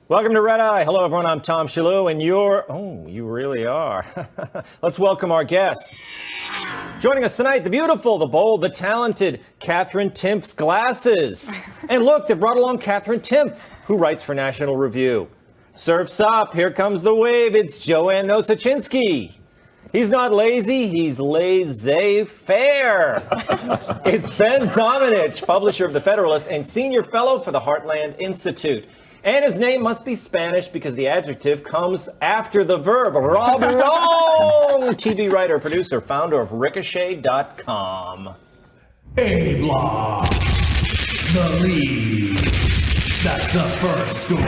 Welcome to Red Eye. Hello, everyone. I'm Tom Shalhoub, and you really are. Let's welcome our guests. Joining us tonight, the beautiful, the bold, the talented Catherine Timpf's glasses. And look, they brought along Catherine Timpf, who writes for National Review. Surf's up. Here comes the wave. It's Joanne Nosachinski. He's not lazy. He's laissez-faire. It's Ben Domenech, publisher of The Federalist and senior fellow for the Heartland Institute. And his name must be Spanish because the adjective comes after the verb. Rob Long, TV writer, producer, founder of Ricochet.com. A-Block, the lead. That's the first story.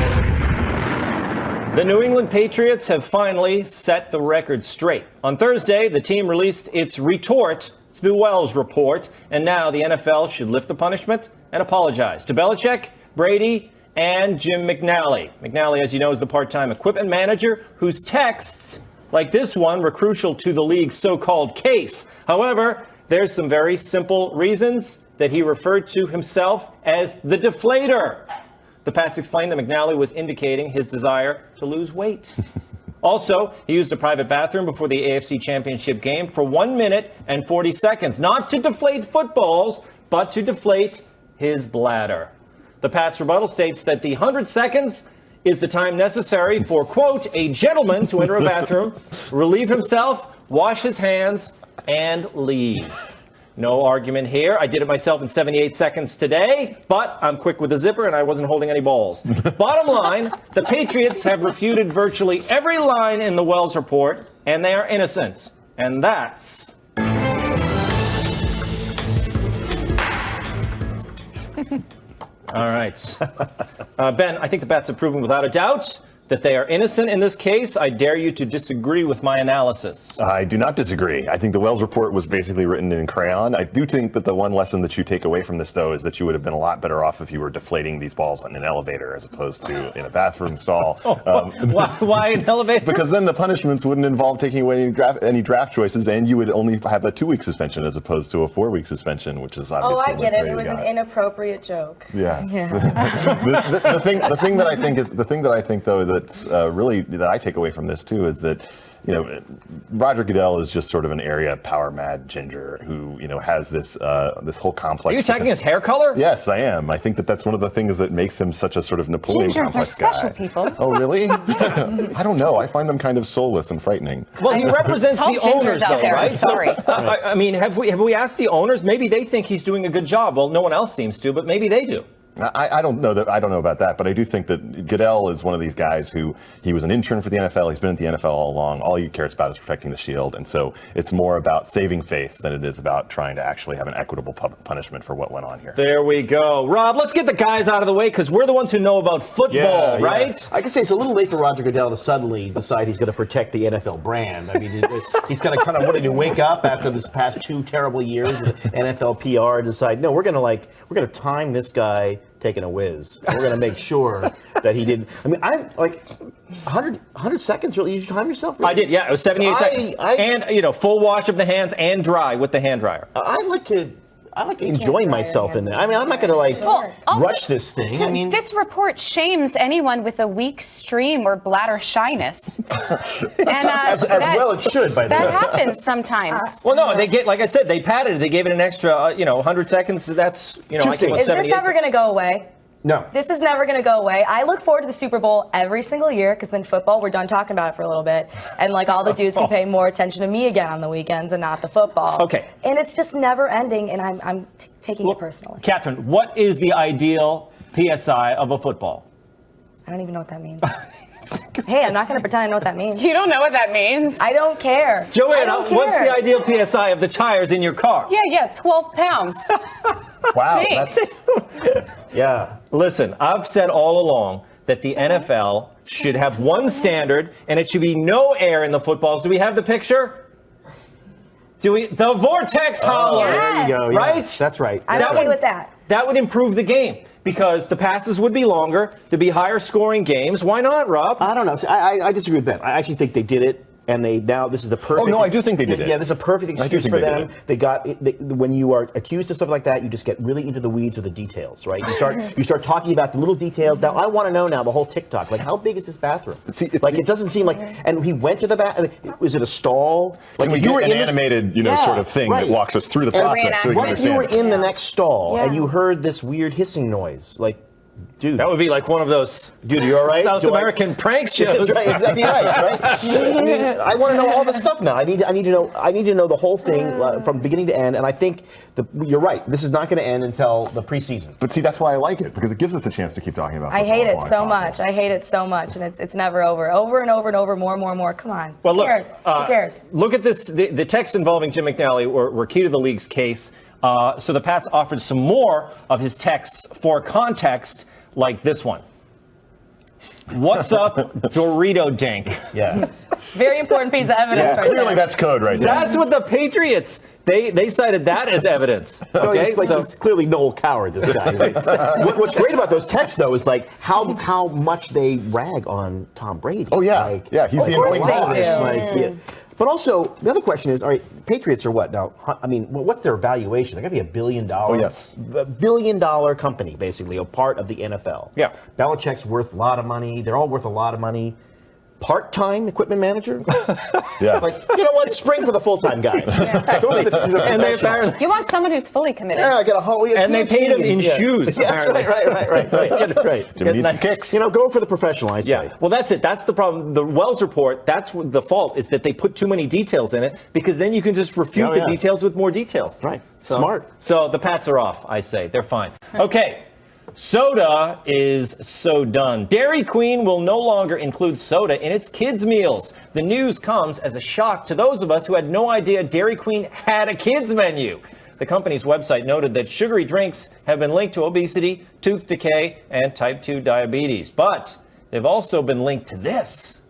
The New England Patriots have finally set the record straight. On Thursday, the team released its retort to the Wells report, and now the NFL should lift the punishment and apologize to Belichick, Brady, and Jim McNally. McNally, as you know, is the part-time equipment manager whose texts, like this one, were crucial to the league's so-called case. However, there's some very simple reasons that he referred to himself as the deflator. The Pats explained that McNally was indicating his desire to lose weight. Also, he used a private bathroom before the AFC Championship game for 1 minute and 40 seconds, not to deflate footballs, but to deflate his bladder. The Pats' rebuttal states that the 100 seconds is the time necessary for, quote, a gentleman to enter a bathroom, relieve himself, wash his hands, and leave. No argument here. I did it myself in 78 seconds today, but I'm quick with a zipper and I wasn't holding any balls. Bottom line, the Patriots have refuted virtually every line in the Wells report, and they are innocent. And that's... All right. Ben, I think the Pats have proven without a doubt that they are innocent in this case. I dare you to disagree with my analysis. I do not disagree. I think the Wells report was basically written in crayon. I do think that the one lesson that you take away from this, though, is that you would have been a lot better off if you were deflating these balls in an elevator as opposed to in a bathroom stall. Why an elevator? Because then the punishments wouldn't involve taking away any draft choices, and you would only have a 2-week suspension as opposed to a 4-week suspension, which is obviously. Oh, I get it. It was an inappropriate joke. Yes. Yeah. the thing that I think though that's really that I take away from this too is that, you know, Roger Goodell is just sort of an area power mad ginger who, you know, has this whole complex. Are you attacking his hair color? Yes, I am. I think that that's one of the things that makes him such a sort of Napoleon Gingers complex are special guy. People. Oh, really? Yes. I don't know. I find them kind of soulless and frightening. Well, he represents the owners, though, right? Sorry. So, I mean, have we asked the owners? Maybe they think he's doing a good job. Well, no one else seems to, but maybe they do. I don't know about that, but I do think that Goodell is one of these guys who he was an intern for the NFL. He's been at the NFL all along. All he cares about is protecting the shield. And so it's more about saving face than it is about trying to actually have an equitable punishment for what went on here. There we go. Rob, let's get the guys out of the way because we're the ones who know about football, right? Yeah. I can say it's a little late for Roger Goodell to suddenly decide he's going to protect the NFL brand. I mean, he's kind of wanted to wake up after this past 2 terrible years of NFL PR and decide, no, we're going to time this guy taking a whiz. And we're going to make sure that he didn't. I mean, I'm like 100 seconds. Really, you time yourself? Really? I did. Yeah, it was 78 seconds. And full wash of the hands and dry with the hand dryer. I like to enjoy myself in there. I mean, I'm not going to rush this thing. I mean, this report shames anyone with a weak stream or bladder shyness. And, as well it should, by the way. That happens sometimes. Well, no, like I said, they padded it. They gave it an extra, 100 seconds. That's, I came up Is this never going to go away? No. This is never going to go away. I look forward to the Super Bowl every single year because then football, we're done talking about it for a little bit. And all the dudes can pay more attention to me again on the weekends and not the football. Okay. And it's just never ending, and I'm taking it personally. Catherine, what is the ideal PSI of a football? I don't even know what that means. Hey, I'm not going to pretend I know what that means. You don't know what that means? I don't care. Joanna, what's the ideal PSI of the tires in your car? Yeah, 12 pounds. Wow. Yeah. Listen, I've said all along that the NFL should have one standard, and it should be no air in the footballs. Do we have the picture? The vortex hollow. Yes. There you go. Right? Yeah, that's right. I'm okay with that. That would improve the game because the passes would be longer, there'd be higher scoring games. Why not, Rob? I don't know. See, I disagree with Ben. I actually think they did it and this is the perfect. Oh no, I do think they did it. Yeah, this is a perfect excuse for them. They When you are accused of something like that, you just get really into the weeds with the details, right? You start talking about the little details. Now I want to know the whole TikTok. Like, how big is this bathroom? It doesn't seem like. And he went to the bathroom. Was it a stall? Like, if you were an animated, sort of thing that walks us through the process, so we can what if you understand. were in the next stall and you heard this weird hissing noise, like? Dude, that would be like one of those you all right? South American prank shows. That's right, exactly right. I want to know all the stuff now. I need to know the whole thing from beginning to end. And I think you're right. This is not going to end until the preseason. But see, that's why I like it, because it gives us a chance to keep talking about. I hate it so much. I hate it so much, and it's never over and over and over. More. Come on. Well, Who cares? Look at this. The texts involving Jim McNally were key to the league's case. So the Pats offered some more of his texts for context, like this one. What's up, Dorito Dank? Yeah. Very important piece of evidence. Right Clearly, there. that's code right there. That's what the Patriots, they cited that as evidence. Okay, he's clearly Noel Coward, this guy. What's great about those texts, though, is like how much they rag on Tom Brady. Oh yeah, he's the annoying boss. But also, the other question is, all right, Patriots are what now? I mean, what's their valuation? They're going to be $1 billion. Oh, yes. $1 billion company, basically, a part of the NFL. Yeah. Belichick's worth a lot of money. They're all worth a lot of money. Part-time equipment manager? Yeah. Like, you know what? Spring for the full-time guy. Go to the And they apparently, You want someone who's fully committed. I get a whole. and they paid him in shoes. Yeah, Apparently. right. Jim needs some kicks. Go for the professional, I say. Yeah, well, that's it. That's the problem. The Wells report, that's what the fault is, that they put too many details in it, because then you can just refute the details with more details. Right. So, Smart. So the Pats are off, I say. They're fine. Okay. Soda is so done. Dairy Queen will no longer include soda in its kids' meals. The news comes as a shock to those of us who had no idea Dairy Queen had a kids' menu. The company's website noted that sugary drinks have been linked to obesity, tooth decay, and type 2 diabetes. But they've also been linked to this.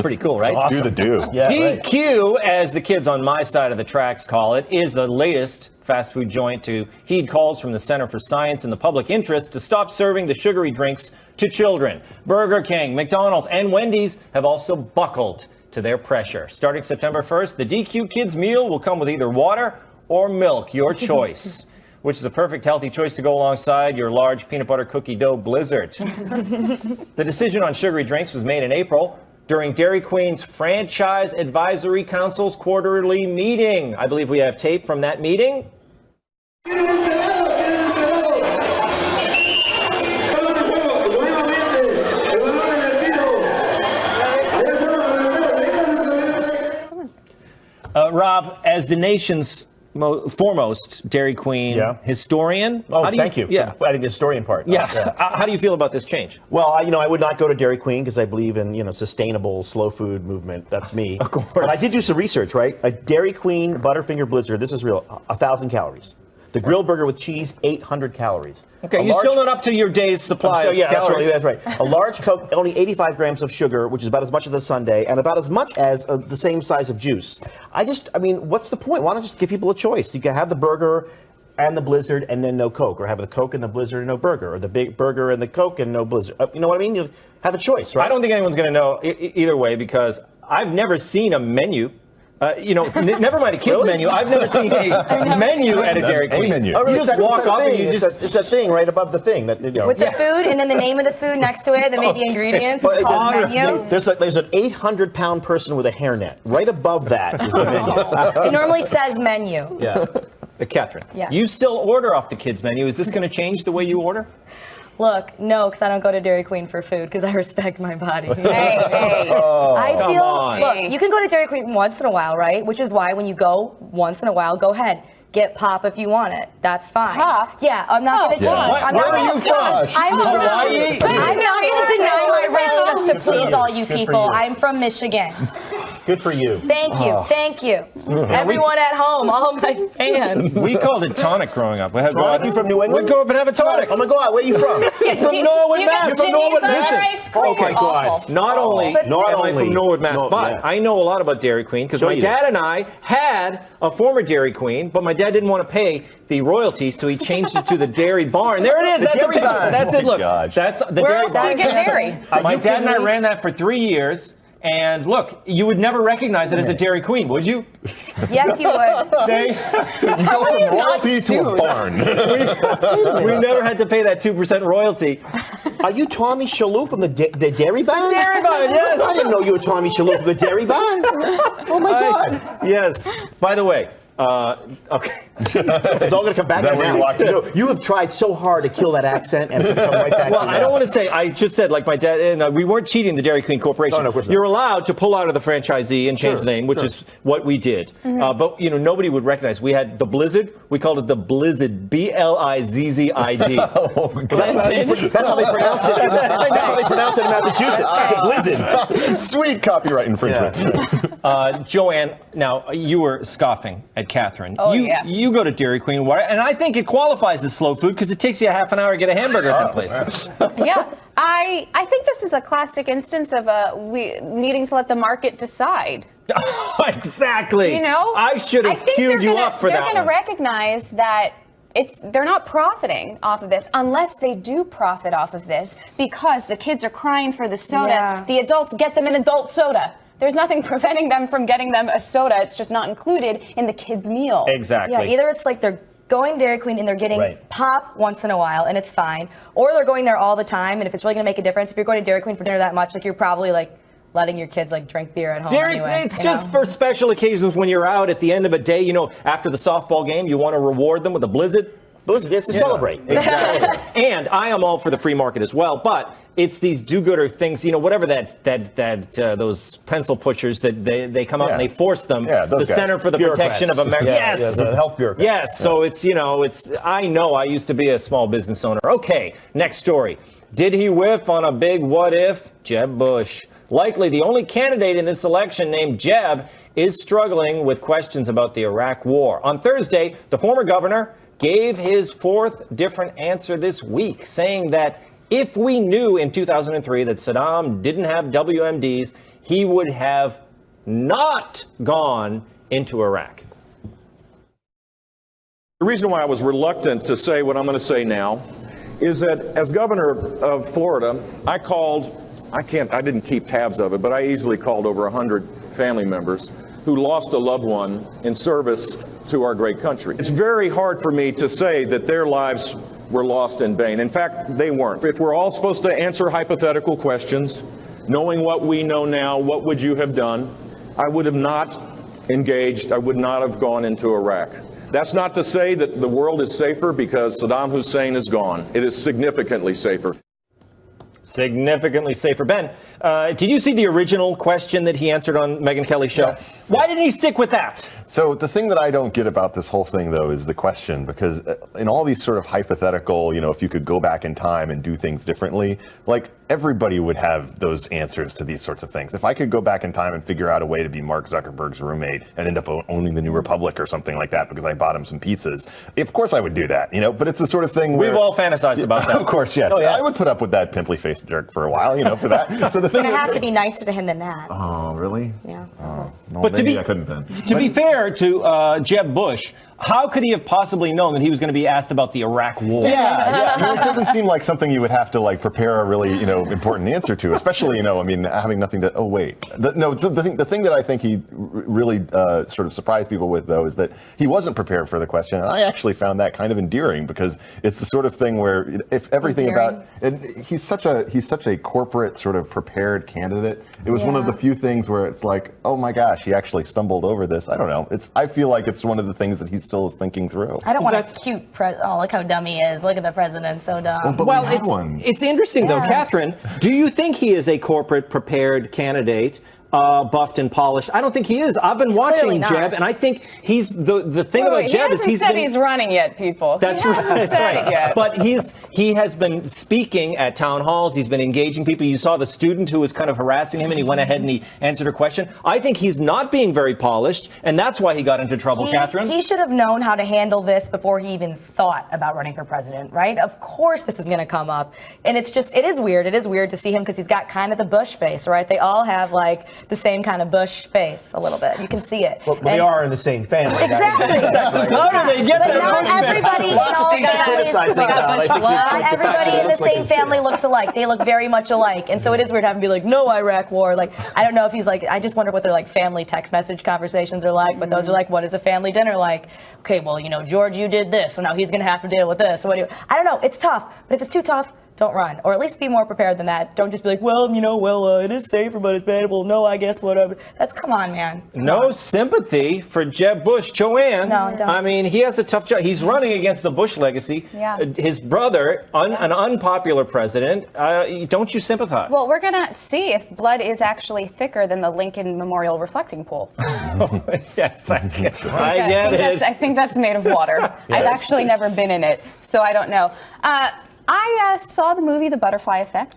Pretty cool, right? Awesome. Do the do. Yeah, DQ, as the kids on my side of the tracks call it, is the latest fast food joint to heed calls from the Center for Science and the Public Interest to stop serving the sugary drinks to children. Burger King, McDonald's, and Wendy's have also buckled to their pressure. Starting September 1st, the DQ Kids meal will come with either water or milk, your choice, which is a perfect healthy choice to go alongside your large peanut butter cookie dough blizzard. The decision on sugary drinks was made in April during Dairy Queen's Franchise Advisory Council's quarterly meeting. I believe we have tape from that meeting. Rob, as the nation's foremost Dairy Queen historian. Thank you. Yeah, I think the historian part. How do you feel about this change? Well, I would not go to Dairy Queen because I believe in sustainable slow food movement. That's me. Of course. But I did do some research, right? A Dairy Queen Butterfinger Blizzard. This is real. 1,000 calories. The grilled burger with cheese, 800 calories. Okay, you're still not up to your day's supply of calories. That's right. A large Coke, only 85 grams of sugar, which is about as much as a sundae, and about as much as the same size of juice. What's the point? Why not just give people a choice? You can have the burger and the Blizzard and then no Coke, or have the Coke and the Blizzard and no burger, or the big burger and the Coke and no Blizzard. You know what I mean? You have a choice, right? I don't think anyone's going to know either way, because I've never seen a menu. Never mind a kid's menu. I've never seen a menu at a Dairy Queen. Menu. Oh, really? You just walk up and you just... It's a thing right above the thing. With the food and then the name of the food next to it, maybe ingredients. It's called menu. There's an 800-pound person with a hairnet. Right above that is the menu. It normally says menu. Yeah. Catherine, Yeah. you still order off the kids' menu. Is this going to change the way you order? Look, no, because I don't go to Dairy Queen for food because I respect my body. Hey. Come on. Look, you can go to Dairy Queen once in a while, right? Which is why when you go once in a while, go ahead. Get pop if you want it. That's fine. Pop? Yeah, I'm not going to change. I'm Where not are you from? I'm Hawaii? not going to deny my race just to please all you people. I'm from Michigan. Good for you. Thank you. Thank you. Everyone at home, all my fans. We called it tonic growing up. Tonic? You from New England? We'd go up and have a tonic. Oh my God, where are you from? From Norwood, Mass. You're from Norwood, Mass. Oh my God. Not only am I from Norwood, Mass, but I know a lot about Dairy Queen because my dad and I had a former Dairy Queen, but my dad didn't want to pay the royalties, so he changed it to the Dairy Barn. There it is. That's Dairy the picture. Barn. That's it. Look, that's the Where Dairy else do Barn. you get dairy? My dad and I ran that for 3 years. And look, you would never recognize it as a Dairy Queen, would you? Yes, you would. You go from royalty to a barn. We never had to pay that 2% royalty. Are you Tommy Shalhoub from the Dairy Barn? Dairy Barn, yes. I didn't know you were Tommy Shalhoub from the Dairy Barn. Oh my God. Yes. By the way, okay. It's all going to come back to you now. You have tried so hard to kill that accent, and it's going to come right back to you. Well, I don't want to say, I just said, like my dad, and we weren't cheating the Dairy Queen Corporation. No, of course not. You're allowed to pull out of the franchisee and change the name, which is what we did. But, nobody would recognize. We had the Blizzard. We called it the Blizzard, Blizzid. That's how they pronounce it. That's how they pronounce it in Massachusetts. The Blizzard. Sweet copyright infringement. Joanne, now, you were scoffing at Catherine. Oh, yeah. You go to Dairy Queen, and I think it qualifies as slow food because it takes you a half an hour to get a hamburger at that place. Yeah, I think this is a classic instance of needing to let the market decide. Exactly. I should have queued you up for that. They're going to recognize that they're not profiting off of this unless they do profit off of this because the kids are crying for the soda. Yeah. The adults get them an adult soda. There's nothing preventing them from getting them a soda. It's just not included in the kids' meal. Exactly. Yeah, either it's like they're going to Dairy Queen and they're getting pop once in a while and it's fine, or they're going there all the time, and if it's really going to make a difference, if you're going to Dairy Queen for dinner that much, like you're probably like letting your kids like drink beer at home anyway. It's just for special occasions when you're out at the end of a day, after the softball game, you want to reward them with a Blizzard. Blizzard, it's to celebrate. Exactly. And I am all for the free market as well, but it's these do-gooder things, whatever those pencil pushers that they come out and they force them. Yeah, the guys. Center for the Protection of America. Yes, the health bureaucrats. Yes, so I know I used to be a small business owner. Okay, next story. Did he whiff on a big what if? Jeb Bush. Likely the only candidate in this election named Jeb is struggling with questions about the Iraq War. On Thursday, the former governor gave his fourth different answer this week, saying that if we knew in 2003 that Saddam didn't have WMDs, he would have not gone into Iraq. The reason why I was reluctant to say what I'm going to say now is that as governor of Florida, I didn't keep tabs of it, but I easily called over 100 family members who lost a loved one in service to our great country. It's very hard for me to say that their lives were lost in vain. In fact, they weren't. If we're all supposed to answer hypothetical questions, knowing what we know now, what would you have done? I would have not engaged. I would not have gone into Iraq. That's not to say that the world is safer because Saddam Hussein is gone. It is significantly safer. Significantly safer. Ben, did you see the original question that he answered on Megyn Kelly's show? Yes. Why didn't he stick with that? So the thing that I don't get about this whole thing, though, is the question, because in all these sort of hypothetical, if you could go back in time and do things differently, like everybody would have those answers to these sorts of things. If I could go back in time and figure out a way to be Mark Zuckerberg's roommate and end up owning the New Republic or something like that because I bought him some pizzas, of course I would do that, but it's the sort of thing where... We've all fantasized about that. Of course, yes. Oh, yeah. I would put up with that pimply-faced jerk for a while, for that. So the thing You're gonna have to be nicer to him than that. Oh, really? Yeah. Oh, no, But maybe I couldn't then. To be fair to Jeb Bush, how could he have possibly known that he was going to be asked about the Iraq War? Yeah. It doesn't seem like something you would have to prepare a really important answer to, especially having nothing to. Oh wait, the thing that I think he really sort of surprised people with, though, is that he wasn't prepared for the question. And I actually found that kind of endearing because it's the sort of thing where if everything about he's such a corporate sort of prepared candidate. It was one of the few things where it's like, oh my gosh, he actually stumbled over this. I don't know. I feel like it's one of the things that he still is thinking through. I don't want a cute oh, look how dumb he is. Look at the president, so dumb. Well, it's interesting, though. Catherine, do you think he is a corporate prepared candidate, buffed and polished. I don't think he is. I've been watching Jeb, and I think he's the thing about Jeb is he's running yet, people. That's right. That's right. But he has been speaking at town halls. He's been engaging people. You saw the student who was kind of harassing him, and he went ahead and he answered her question. I think he's not being very polished, and that's why he got into trouble, Catherine. He should have known how to handle this before he even thought about running for president, right? Of course this is going to come up. And it is weird. It is weird to see him because he's got kind of the Bush face, right? They all have like the same kind of Bush face a little bit. You can see it. Well, they are in the same family. Exactly. How do they get that Not everybody, Lots of things to criticize them about. Not everybody in the same family looks alike. They look very much alike. And so it is weird having to be like, no Iraq war. Like, I don't know if he's like, I just wonder what their like family text message conversations are like. But those are like, what is a family dinner like? Okay, well, George, you did this, so now he's going to have to deal with this. So what do you? I don't know. It's tough. But if it's too tough, don't run, or at least be more prepared than that. Don't just be like, well, it is safer, but it's bad. Well, no, I guess whatever. Come on, man. No sympathy for Jeb Bush. Joanne. No, don't. I mean, he has a tough job. He's running against the Bush legacy. Yeah. His brother, an unpopular president. Don't you sympathize? Well, we're going to see if blood is actually thicker than the Lincoln Memorial reflecting pool. Yes, I get it. I think that's made of water. I've actually never been in it, so I don't know. I saw the movie The Butterfly Effect.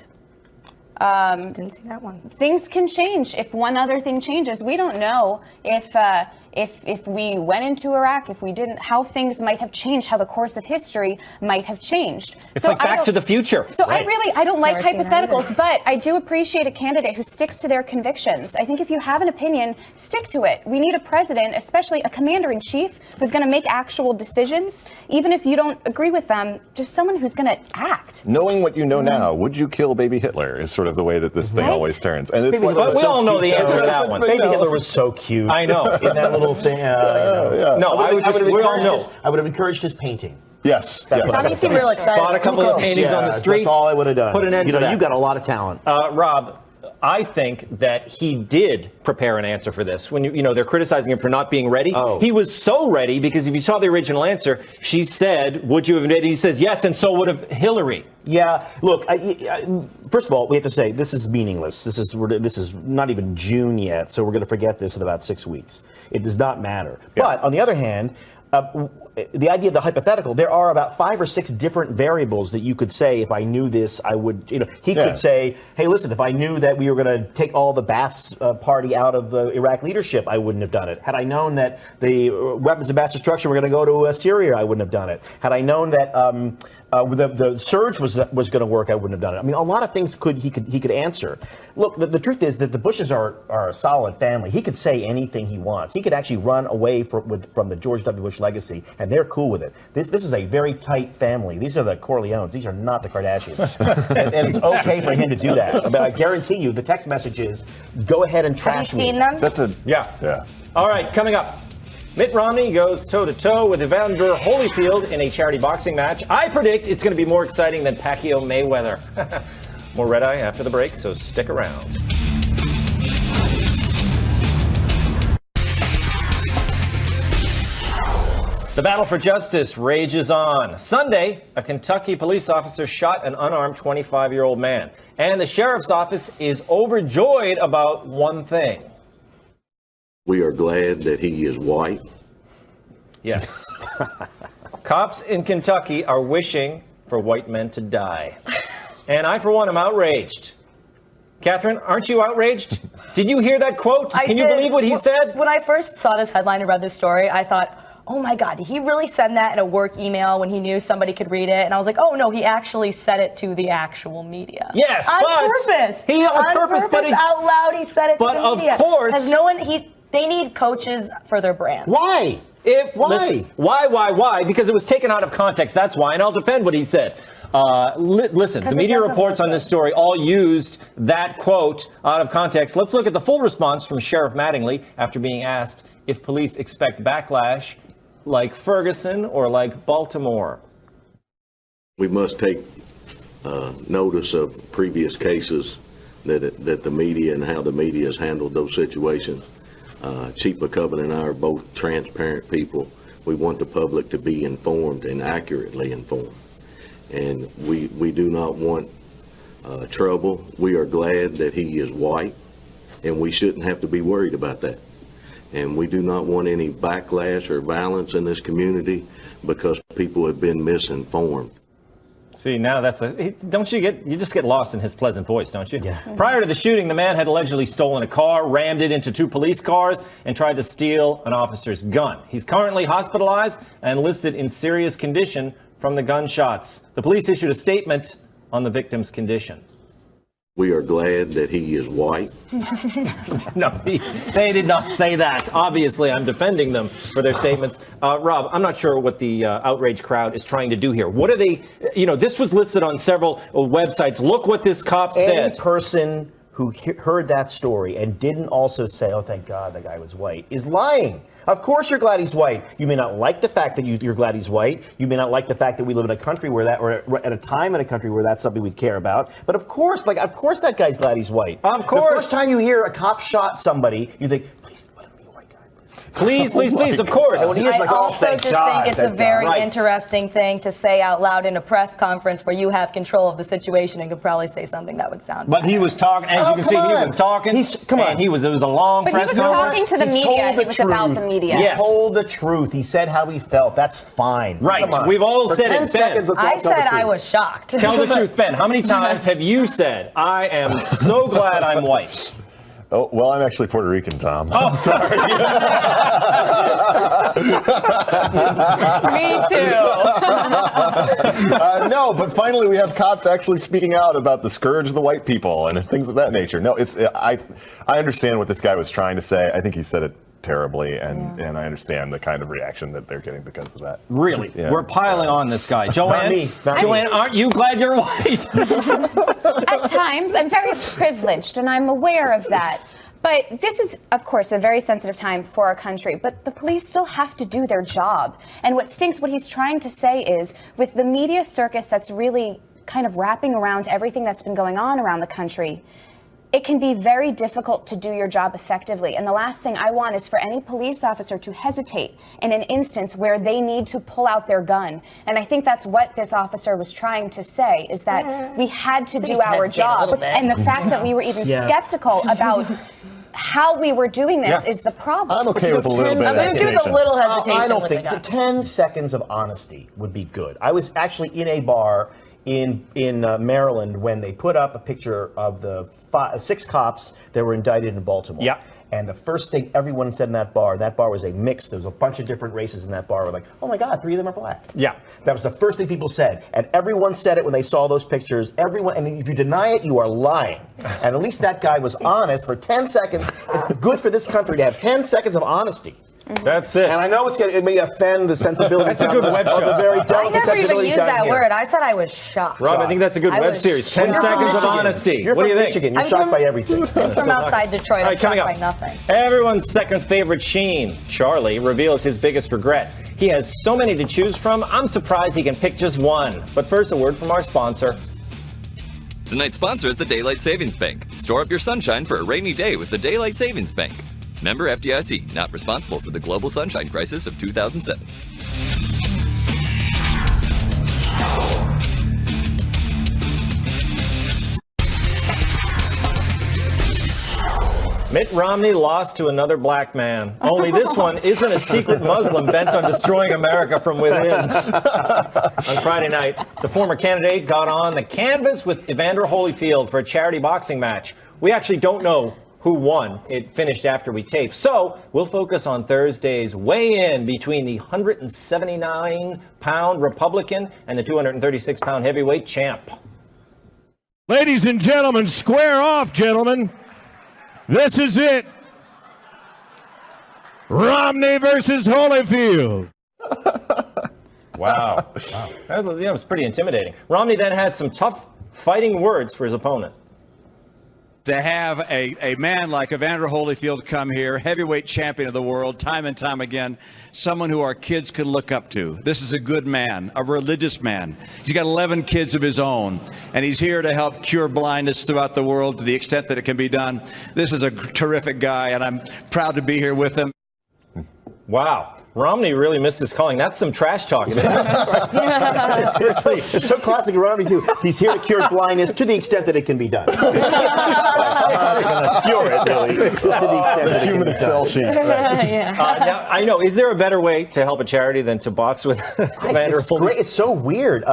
Didn't see that one. Things can change if one other thing changes. We don't know if we went into Iraq, if we didn't, how things might have changed, how the course of history might have changed. It's like Back to the Future. So I don't like hypotheticals, but I do appreciate a candidate who sticks to their convictions. I think if you have an opinion, stick to it. We need a president, especially a commander-in-chief, who's going to make actual decisions. Even if you don't agree with them, just someone who's going to act. Knowing what you know now, would you kill baby Hitler is sort of the way that this thing always turns. And it's like, but we all know the answer to that one. Baby Hitler was so cute. I know. In that little thing. No, I would have encouraged his painting. Yes. You seem real excited. Bought a couple of paintings on the street. That's all I would have done. Put an end to that. You got a lot of talent. Rob, I think that he did prepare an answer for this. When they're criticizing him for not being ready. He was so ready because if you saw the original answer, she said, "Would you have invaded?" He says, "Yes," and so would have Hillary. Yeah. Look, first of all, we have to say this is meaningless. This is not even June yet, so we're going to forget this in about 6 weeks. It does not matter. Yeah. But on the other hand, the idea of the hypothetical, there are about 5 or 6 different variables that you could say, if I knew this, I would, he could say, hey, listen, if I knew that we were going to take all the Ba'ath's party out of the Iraq leadership, I wouldn't have done it. Had I known that the weapons of mass destruction were going to go to Syria, I wouldn't have done it. Had I known that the surge was going to work, I wouldn't have done it. I mean, a lot of things he could answer. Look, the truth is that the Bushes are a solid family. He could say anything he wants. He could actually run away from the George W. Bush legacy, and they're cool with it. This is a very tight family. These are the Corleones. These are not the Kardashians. and it's okay for him to do that. But I guarantee you, the text message is, go ahead and trash me. Have you seen them? Yeah. All right, coming up. Mitt Romney goes toe-to-toe with Evander Holyfield in a charity boxing match. I predict it's going to be more exciting than Pacquiao Mayweather. More Red Eye after the break, so stick around. The battle for justice rages on. Sunday, a Kentucky police officer shot an unarmed 25-year-old man. And the sheriff's office is overjoyed about one thing. We are glad that he is white. Yes. Cops in Kentucky are wishing for white men to die. And I, for one, am outraged. Catherine, aren't you outraged? Did you hear that quote? Can you believe what he said? When I first saw this headline and read this story, I thought, oh my God, did he really send that in a work email when he knew somebody could read it? And I was like, oh no, he actually said it to the actual media. Yes, on purpose. On purpose, out loud, he said it to the media. But of course, has no one. They need coaches for their brand. Why? Why? Listen, why? Because it was taken out of context. That's why. And I'll defend what he said. Listen, the media reports on this story all used that quote out of context. Let's look at the full response from Sheriff Mattingly after being asked if police expect backlash like Ferguson or like Baltimore. We must take notice of previous cases that the media and how the media has handled those situations. Chief McCubbin and I are both transparent people. We want the public to be informed and accurately informed. And we do not want trouble. We are glad that he is white. and we shouldn't have to be worried about that. And we do not want any backlash or violence in this community because people have been misinformed. See, now you just get lost in his pleasant voice, don't you? Yeah. Prior to the shooting, the man had allegedly stolen a car, rammed it into 2 police cars, and tried to steal an officer's gun. He's currently hospitalized and listed in serious condition from the gunshots. The police issued a statement on the victim's condition. We are glad that he is white. No, they did not say that. Obviously, I'm defending them for their statements. Rob, I'm not sure what the outrage crowd is trying to do here. What are they, this was listed on several websites. Look what this cop said. Any person who heard that story and didn't also say, oh, thank God that guy was white, is lying. Of course you're glad he's white. You may not like the fact that you're glad he's white. You may not like the fact that we live in a country where that, or at a time in a country where that's something we care about. But of course that guy's glad he's white. Of course. The first time you hear a cop shot somebody, you think, please let him be a white guy. Please, of course. And when he is I also thank just God, think it's a thank very God. interesting thing to say out loud in a press conference where you have control of the situation and could probably say something that would sound But he was talking, as you can see, he was talking. And it was a long But press he was conference. talking to the media. It was about the media. He told the truth. He said how he felt. That's fine. Right. Come on. We've all For said 10 it, Ben. seconds, let's all I tell the said I truth. was shocked. Tell the truth, Ben. How many times have you said, I am so glad I'm white? Oh, well, I'm actually Puerto Rican, Tom. Oh, I'm sorry. Me too. No, but finally we have cops actually speaking out about the scourge of the white people and things of that nature. No, I understand what this guy was trying to say. I think he said it terribly, and I understand the kind of reaction that they're getting because of that. Really? Yeah. We're piling on this guy. Joanne, Joanne, aren't you glad you're white? At times, I'm very privileged, and I'm aware of that. But this is, of course, a very sensitive time for our country. But the police still have to do their job. And what stinks, what he's trying to say is, with the media circus that's really kind of wrapping around everything that's been going on around the country, it can be very difficult to do your job effectively. And the last thing I want is for any police officer to hesitate in an instance where they need to pull out their gun. And I think that's what this officer was trying to say, is that we had to do our job. And the fact that we were even skeptical about how we were doing this is the problem. I'm okay with a little bit of hesitation. There's a little hesitation. I don't think 10 seconds of honesty would be good. I was actually in a bar in Maryland when they put up a picture of the 6 cops that were indicted in Baltimore. Yeah. And the first thing everyone said in that bar was a mix. There was a bunch of different races in that bar. We're like, oh my God, 3 of them are black. Yeah. That was the first thing people said. And everyone said it when they saw those pictures. Everyone, and if you deny it, you are lying. And at least that guy was honest for 10 seconds. It's good for this country to have 10 seconds of honesty. That's it. And I know it may offend the sensibilities. That's a good web show. The very I delicate never even sensibilities used down that here. word. I said I was shocked. Rob, I think that's a good web series. 10 seconds of honesty. You're What do from you think? Michigan. You're I'm shocked from- by everything. I'm from outside Detroit. All right, I'm coming shocked up. by nothing. Everyone's second favorite Sheen, Charlie, reveals his biggest regret. He has so many to choose from, I'm surprised he can pick just one. But first, a word from our sponsor. Tonight's sponsor is the Daylight Savings Bank. Store up your sunshine for a rainy day with the Daylight Savings Bank. Member FDIC, not responsible for the global sunshine crisis of 2007. Mitt Romney lost to another black man. Only this one isn't a secret Muslim bent on destroying America from within. On Friday night, the former candidate got on the canvas with Evander Holyfield for a charity boxing match. We actually don't know who won. It finished after we taped. So we'll focus on Thursday's weigh-in between the 179-pound Republican and the 236-pound heavyweight champ. Ladies and gentlemen, square off, gentlemen. This is it. Romney versus Holyfield. Wow. That was pretty intimidating. Romney then had some tough fighting words for his opponent. To have a man like Evander Holyfield come here, heavyweight champion of the world, time and time again, someone who our kids can look up to. This is a good man, a religious man. He's got 11 kids of his own, and he's here to help cure blindness throughout the world to the extent that it can be done. This is a terrific guy, and I'm proud to be here with him. Wow. Romney really missed his calling. That's some trash talk. It's so classic Romney, too. He's here to cure blindness to the extent that it can be done. Cure it, really. Just to the extent that human Excel sheet. Right. Now, I know. Is there a better way to help a charity than to box with Evander? It's great. It's so weird.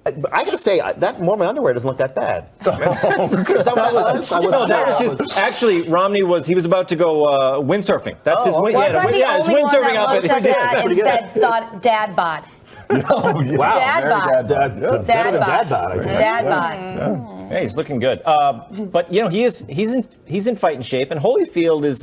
I gotta say, that Mormon underwear doesn't look that bad. Is that what that was? No, that was his. Actually, Romney was about to go windsurfing. That's his win. Was that Yeah, his windsurfing outfit. Instead, thought dad bod. Oh, yeah. Wow. Dad bod. Dad bod. Dad bod. Yeah, he's looking good. But he's in fighting shape, and Holyfield is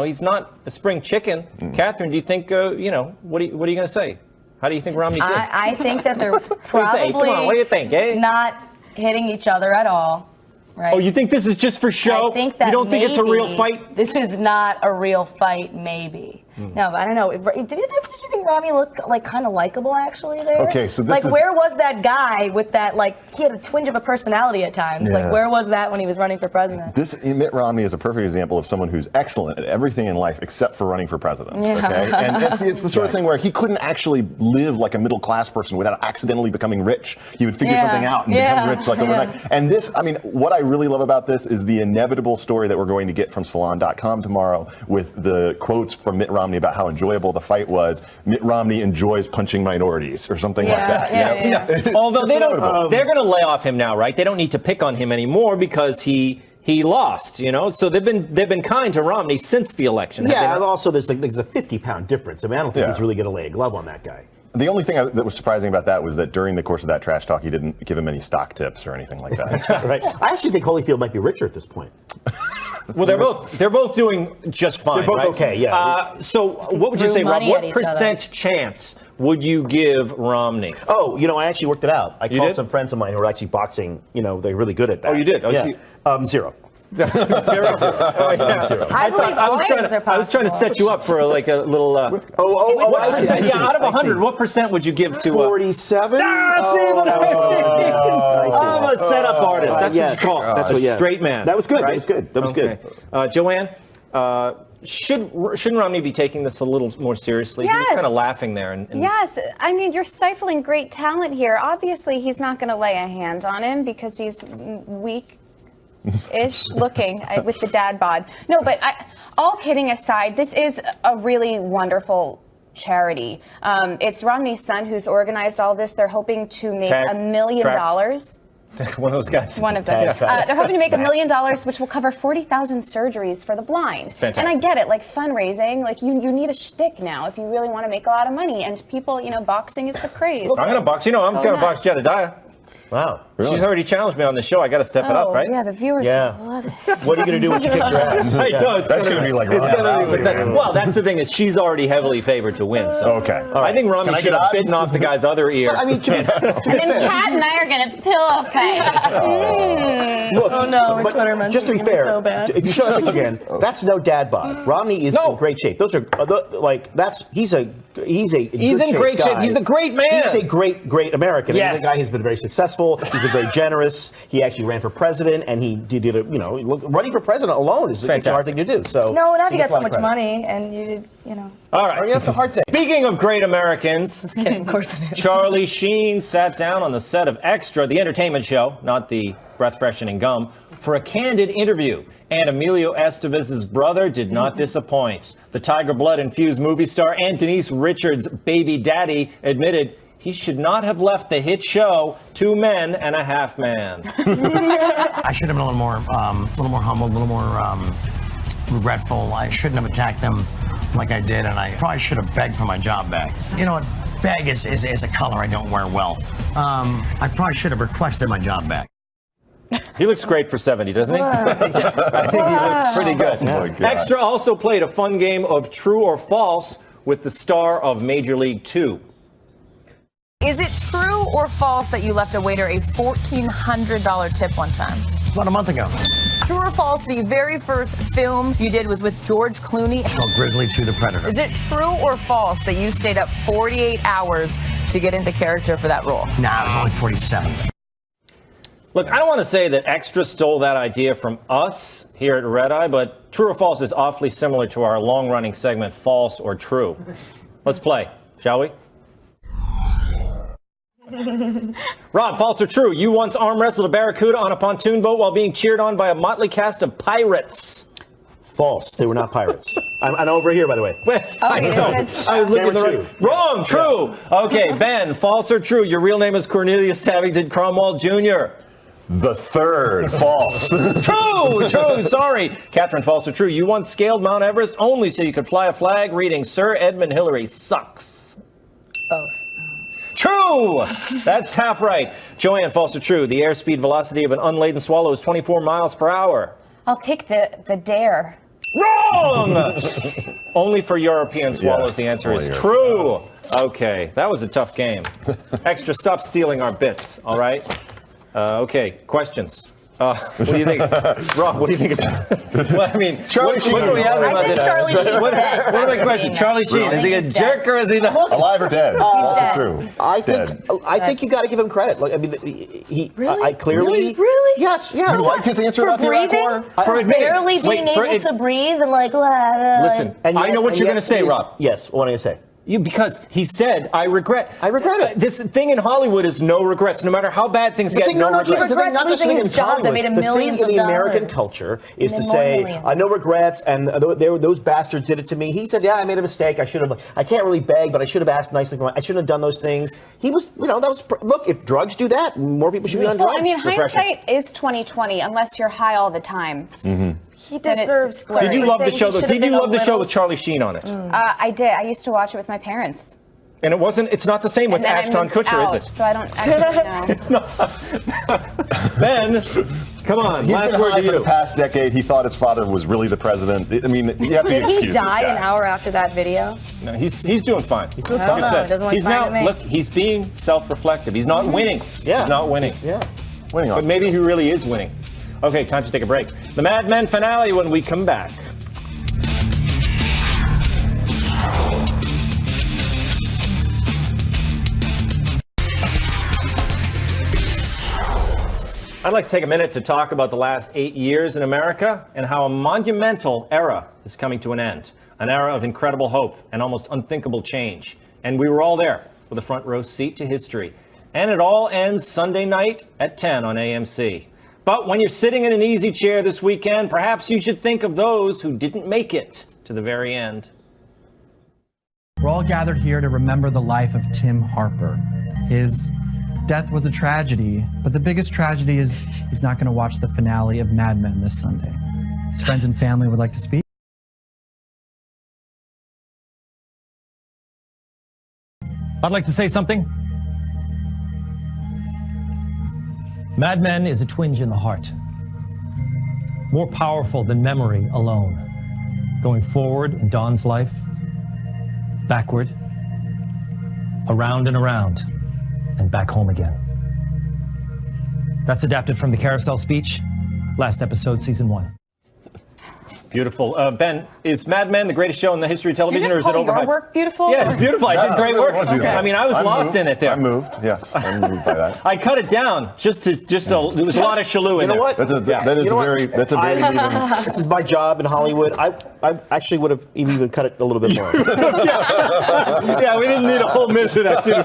he's not a spring chicken. Catherine, do you think what are you going to say? How do you think Romney did? I think that they're probably Come on, what do you think, not hitting each other at all. Right? Oh, you think this is just for show? I think that you don't think it's a real fight? This is not a real fight, maybe. No, but I don't know. Did you think Romney looked like kind of likable actually there? Okay, so this is where was that guy with that he had a twinge of a personality at times? Yeah. Where was that when he was running for president? Mitt Romney is a perfect example of someone who's excellent at everything in life except for running for president. Yeah. Okay, and it's the sort of thing where he couldn't actually live like a middle class person without accidentally becoming rich. He would figure something out and become rich overnight. And this, what I really love about this is the inevitable story that we're going to get from Salon.com tomorrow with the quotes from Mitt Romney about how enjoyable the fight was. Mitt Romney enjoys punching minorities or something like that. Although they're going to lay off him now, right? They don't need to pick on him anymore because he lost, So they've been kind to Romney since the election. Yeah, and also there's a 50-pound difference. I don't think he's really going to lay a glove on that guy. The only thing that was surprising about that was that during the course of that trash talk, he didn't give him any stock tips or anything like that. Right. I actually think Holyfield might be richer at this point. Well, they're both doing just fine. They're both okay, yeah. So what would you say, Rob? What % chance would you give Romney? Oh, I actually worked it out. I called some friends of mine who are actually boxing. They're really good at that. Oh, you did? Yeah. 0. I was trying to set you up for a little. I see. Out of 100, what % would you give to 47? I'm a setup artist. That's what you call a straight man. That was good. Right? That was good. Joanne, shouldn't Romney be taking this a little more seriously? Yes. He was kind of laughing there. Yes, you're stifling great talent here. Obviously, he's not going to lay a hand on him because he's weak-ish looking with the dad bod. No, but all kidding aside, this is a really wonderful charity. It's Romney's son who's organized all this. They're hoping to make $1 million. One of those guys. One of them. They're hoping to make $1 million, which will cover 40,000 surgeries for the blind. Fantastic. And I get it, fundraising, you need a shtick now if you really want to make a lot of money. And people, boxing is the craze. I'm going to box. I'm going to box Jedediah. Wow. Really? She's already challenged me on the show. I got to step it up, right? Yeah, the viewers love it. What are you going to do when she kicks your ass? I know, that's going to be like well, that's the thing is she's already heavily favored to win. So okay. I think Romney should have bitten off the guy's other ear. And then Kat and I are going to pillow fight. Look, oh no, Twitter mentioned just to be fair, so bad. if you show that picture again, that's no dad bod. Romney is in great shape. Those are he's in great shape. He's a great man. He's a great American. Yes. He's a guy who's been very successful. He's been very generous. He actually ran for president, and he did it. Running for president alone is a hard thing to do. So now you got so much money, and All right, that's a hard thing. Speaking of great Americans, Just kidding, of course it is. Charlie Sheen sat down on the set of Extra, the entertainment show, not the breath-freshening gum, for a candid interview. And Emilio Estevez's brother did not disappoint. The Tiger Blood-infused movie star and Denise Richards' baby daddy admitted he should not have left the hit show 2 Men and a Half Man. I should have been a little more humble, a little more regretful. I shouldn't have attacked them like I did, and I probably should have begged for my job back. You know what? Beg is a color I don't wear well. I probably should have requested my job back. He looks great for 70, doesn't he? I think he looks pretty good. Oh, Extra also played a fun game of True or False with the star of Major League 2. Is it true or false that you left a waiter a $1,400 tip one time? About a month ago. True or false, the very first film you did was with George Clooney? It's called Grizzly 2: The Predator. Is it true or false that you stayed up 48 hours to get into character for that role? Nah, it was only 47. Look, I don't want to say that Extra stole that idea from us here at Red Eye, but True or False is awfully similar to our long-running segment, False or True. Let's play, shall we? Rob, false or true? You once arm wrestled a barracuda on a pontoon boat while being cheered on by a motley cast of pirates. False. They were not pirates. I'm over here, by the way. I was looking the right. Wrong. True. Yeah. Okay, Ben. False or true? Your real name is Cornelius Tabington Cromwell Jr. The third. False. True. Sorry. Catherine, false or true? You once scaled Mount Everest only so you could fly a flag reading Sir Edmund Hillary sucks. Both. True! That's half right. Joanne, false or true? The airspeed velocity of an unladen swallow is 24 miles per hour. I'll take the dare. Wrong! Only for European swallows, the answer is true. Okay, that was a tough game. Extra, stop stealing our bits, all right? Okay, questions. What do you think? Rob, what do you think? Well, I mean, what can we ask about this? Charlie Sheen. What are my questions? Charlie Sheen, is he a jerk or is he not? Alive or dead? False or true? I think you got to give him credit. Like, I mean, he Really? I clearly. Really? Yes. Yeah. You liked his answer about the Iraq War? For barely being able to breathe and like. Listen, I know what you're going to say, Rob. Yes. What am I going to say? Because he said, I regret it. This thing in Hollywood is no regrets. No matter how bad things get, no regrets. The thing, not just in job that made him millions of dollars. The thing in the dollars. American culture is to say, no regrets, and those bastards did it to me. He said, yeah, I made a mistake. I can't really beg, but I should have asked nicely. I shouldn't have done those things. He was, look, if drugs do that, more people should be on drugs. I mean, hindsight is 20/20 unless you're high all the time. Mm-hmm. He deserves credit. Did you love the show, though? Did you love the show with Charlie Sheen on it? I did. I used to watch it with my parents. And it's not the same with Ashton Kutcher, is it? So I don't actually know. Ben, come on, last word to you. For the past decade, he thought his father was really the president. I mean, you have to excuse Did he die an hour after that video? No, he's doing fine. He's doing fine. He's now, look, he's being self-reflective. He's not winning. Yeah. He's not winning. Yeah. Winning But maybe he really is winning. Okay, time to take a break. The Mad Men finale when we come back. I'd like to take a minute to talk about the last 8 years in America and how a monumental era is coming to an end. An era of incredible hope and almost unthinkable change. And we were all there with a front row seat to history. And it all ends Sunday night at 10 on AMC. But when you're sitting in an easy chair this weekend, perhaps you should think of those who didn't make it to the very end. We're all gathered here to remember the life of Tim Harper. His death was a tragedy, but the biggest tragedy is he's not going to watch the finale of Mad Men this Sunday. His friends and family would like to speak. I'd like to say something. Mad Men is a twinge in the heart. More powerful than memory alone. Going forward in Don's life, backward, around and around, and back home again. That's adapted from the Carousel speech, last episode, season 1. Beautiful. Ben, is Mad Men the greatest show in the history of television, or is it overhyped? Your work beautiful? Yeah, it's beautiful. I did great work. I mean, I was lost in it there. I'm moved. Yes, I'm moved by that. I cut it down there was a lot of shalou in there. You know what? That's a very even. This is my job in Hollywood. I actually would have even cut it a little bit more. Yeah, we didn't need a whole minute of that, too.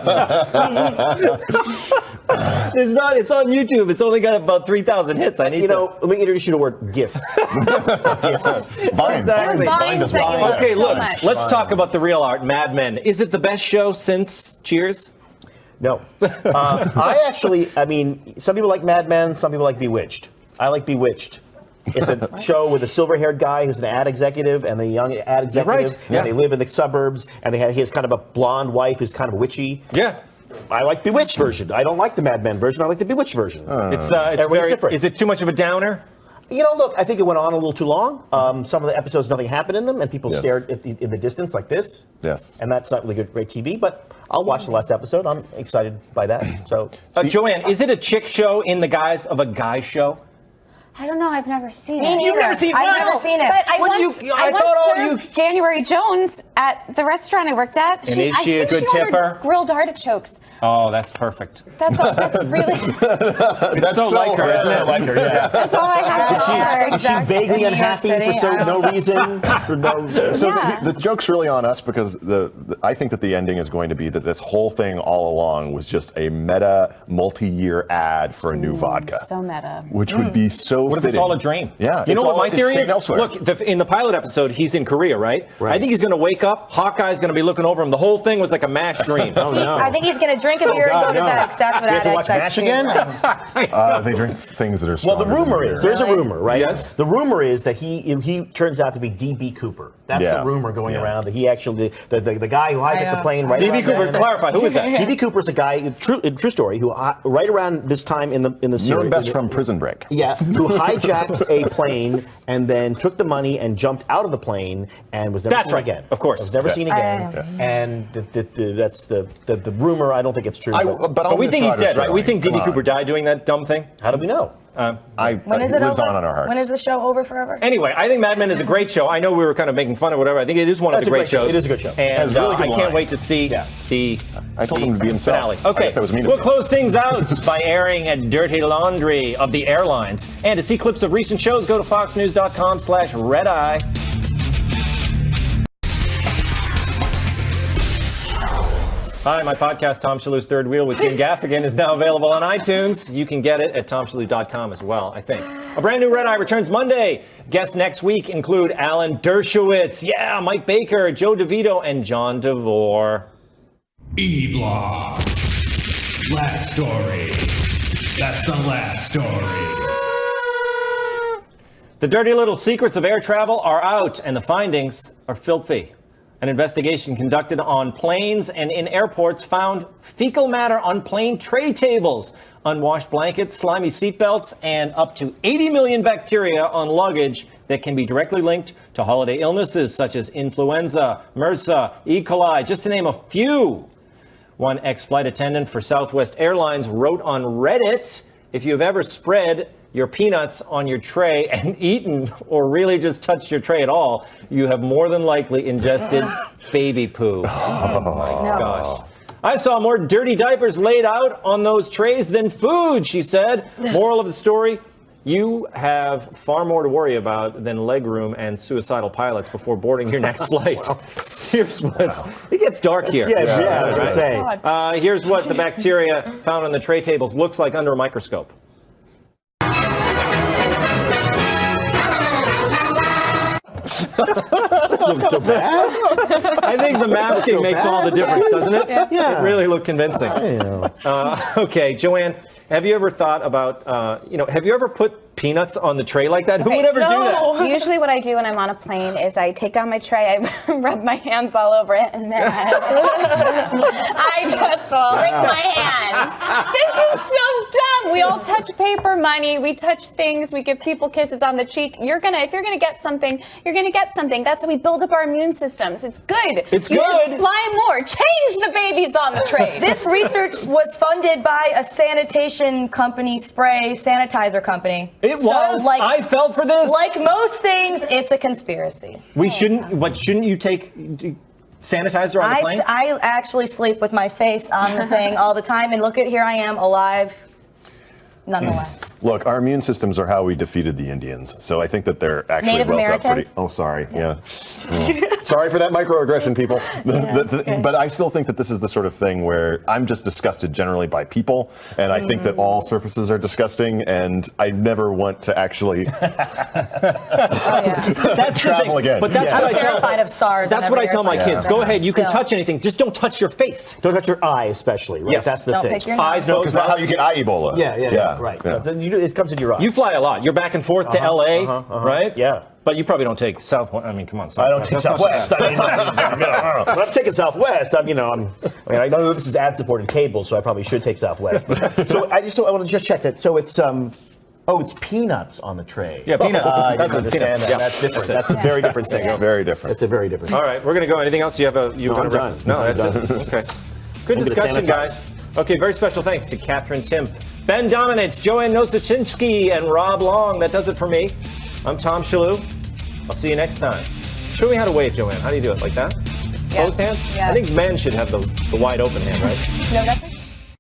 It's on YouTube. It's only got about 3,000 hits. Let me introduce you to the word GIF. Vine. Exactly. Okay, look, let's talk about the real art, Mad Men. Is it the best show since Cheers? No. I mean, some people like Mad Men, some people like Bewitched. I like Bewitched. It's a show with a silver-haired guy who's an ad executive and a young ad executive. Right. Yeah. And they live in the suburbs, and he has kind of a blonde wife who's kind of witchy. Yeah. I like Bewitched version. I don't like the Mad Men version. I like the Bewitched version. It's very different. Is it too much of a downer? Look, I think it went on a little too long. Some of the episodes, nothing happened in them, and people stared in the distance like this. Yes. And that's not really great TV, but I'll watch the last episode. I'm excited by that. So, Joanne, is it a chick show in the guise of a guy show? I don't know. I've never seen it. You've never seen it? I've never seen it. But I once served January Jones at the restaurant I worked at. And is she a good tipper? Grilled artichokes. Oh, that's perfect. That's really. It's so like her, isn't it? Like her, yeah. That's all I have to Is she vaguely unhappy for no reason? So the joke's really on us because I think that the ending is going to be that this whole thing all along was just a meta multi-year ad for a new vodka. So meta. Which would be so What if it's all a dream? Yeah. You know what my theory is? Elsewhere. Look, in the pilot episode, he's in Korea, right? I think he's going to wake up. Hawkeye's going to be looking over him. The whole thing was like a MASH dream. Oh, no. I think he's going to drink a beer and go to bed. 'Cause that's what you have to watch MASH again? They drink things that are Well, the stronger rumor than is, beer. there's a rumor, right? Yes. The rumor is that he turns out to be D.B. Cooper. That's the rumor going around, that he actually, the guy who hijacked the plane right D.B. around Cooper, then. clarify, who is that? D.B. Cooper's a guy, true story, who right around this time in the series. Known best from Prison Break. Yeah, who hijacked a plane and then took the money and jumped out of the plane and was never seen again. Of course. Was never seen again. And that's the rumor. I don't think it's true. But we think he's dead, right? We think D.B. Cooper died doing that dumb thing. How do we know? When is it lives over? on in our hearts. When is the show over forever? Anyway, I think Mad Men is a great show. I know we were kind of making fun of whatever. I think it is one of the great shows. It is a good show. And has really good I can't lines. wait to see the I told him to be himself. finale. I Okay, guess that was mean of we'll me. close things out by airing a dirty laundry of the airlines. And to see clips of recent shows, go to foxnews.com/redeye. Hi, my podcast, Tom Shalhoub's Third Wheel with Jim Gaffigan, is now available on iTunes. You can get it at tomshalhoub.com as well, I think. A brand new Red Eye returns Monday. Guests next week include Alan Dershowitz, Mike Baker, Joe DeVito, and John DeVore. E-Block. Last story. That's the last story. The dirty little secrets of air travel are out, and the findings are filthy. An investigation conducted on planes and in airports found fecal matter on plane tray tables, unwashed blankets, slimy seatbelts, and up to 80 million bacteria on luggage that can be directly linked to holiday illnesses such as influenza, MRSA, E. coli, just to name a few. One ex-flight attendant for Southwest Airlines wrote on Reddit, if you've ever spread your peanuts on your tray and eaten or really just touched your tray at all, you have more than likely ingested baby poo. Oh my gosh. I saw more dirty diapers laid out on those trays than food, she said. Moral of the story, you have far more to worry about than legroom and suicidal pilots before boarding your next flight. Here's what's... It gets dark here. I was gonna say. Here's what the bacteria found on the tray tables looks like under a microscope. That's so bad. I think the masking makes all the difference, doesn't it? Yeah. It really looked convincing. I know. Okay, Joanne, have you ever thought about, have you ever put peanuts on the tray like that? Who would ever do that? Usually what I do when I'm on a plane is I take down my tray, I rub my hands all over it, and then I just lick my hands. This is so dumb. We all touch paper money. We touch things. We give people kisses on the cheek. If you're gonna get something, you're gonna get something. That's how we build up our immune systems. It's good. It's you good. Just fly more. Change the babies on the tray. This research was funded by a sanitation company, sanitizer company. It was? I fell for this? Like most things, it's a conspiracy. Shouldn't you take sanitizer on the plane? I actually sleep with my face on the thing all the time, and look at, here I am, alive, nonetheless. Look, our immune systems are how we defeated the Indians, so I think that they're actually Native built up pretty. Americans? Oh, sorry. Yeah. Sorry for that microaggression, people. But I still think that this is the sort of thing where I'm just disgusted generally by people, and I think that all surfaces are disgusting, and I never want to actually travel again. But that's what I'm terrified of SARS. That's what I tell my kids. Go ahead, you can touch anything, just don't touch your face. Don't touch your eye, especially. Right? Yes. That's the Don't thing. pick your Eyes, nose. nose, Because that's how you get eye Ebola. Yeah, right. Yeah. So it comes in your eye. You fly a lot. You're back and forth to LA, right? Yeah. But you probably don't take Southwest. I mean, come on. I don't take Southwest. When I'm taking Southwest, I know this is ad-supported cable, so I probably should take Southwest. But, I want to just check that. So it's it's peanuts on the tray. Yeah, peanuts. I That's didn't what understand peanuts. that. Yeah. That's different. That's That's a very different thing. Very different. It's a very different. All right, we're going to go. Anything else? I'm done. No, that's I'm it. done. Okay. Good I'm gonna discussion, sanitize. guys. Okay, very special thanks to Catherine Timpf, Ben Dominitz, Joanne Nosachinski, and Rob Long. That does it for me. I'm Tom Shalhoub. I'll see you next time. Show me how to wave, Joanne. How do you do it? Like that? Yeah. Closed hand? Yeah. I think men should have the wide open hand, right? No,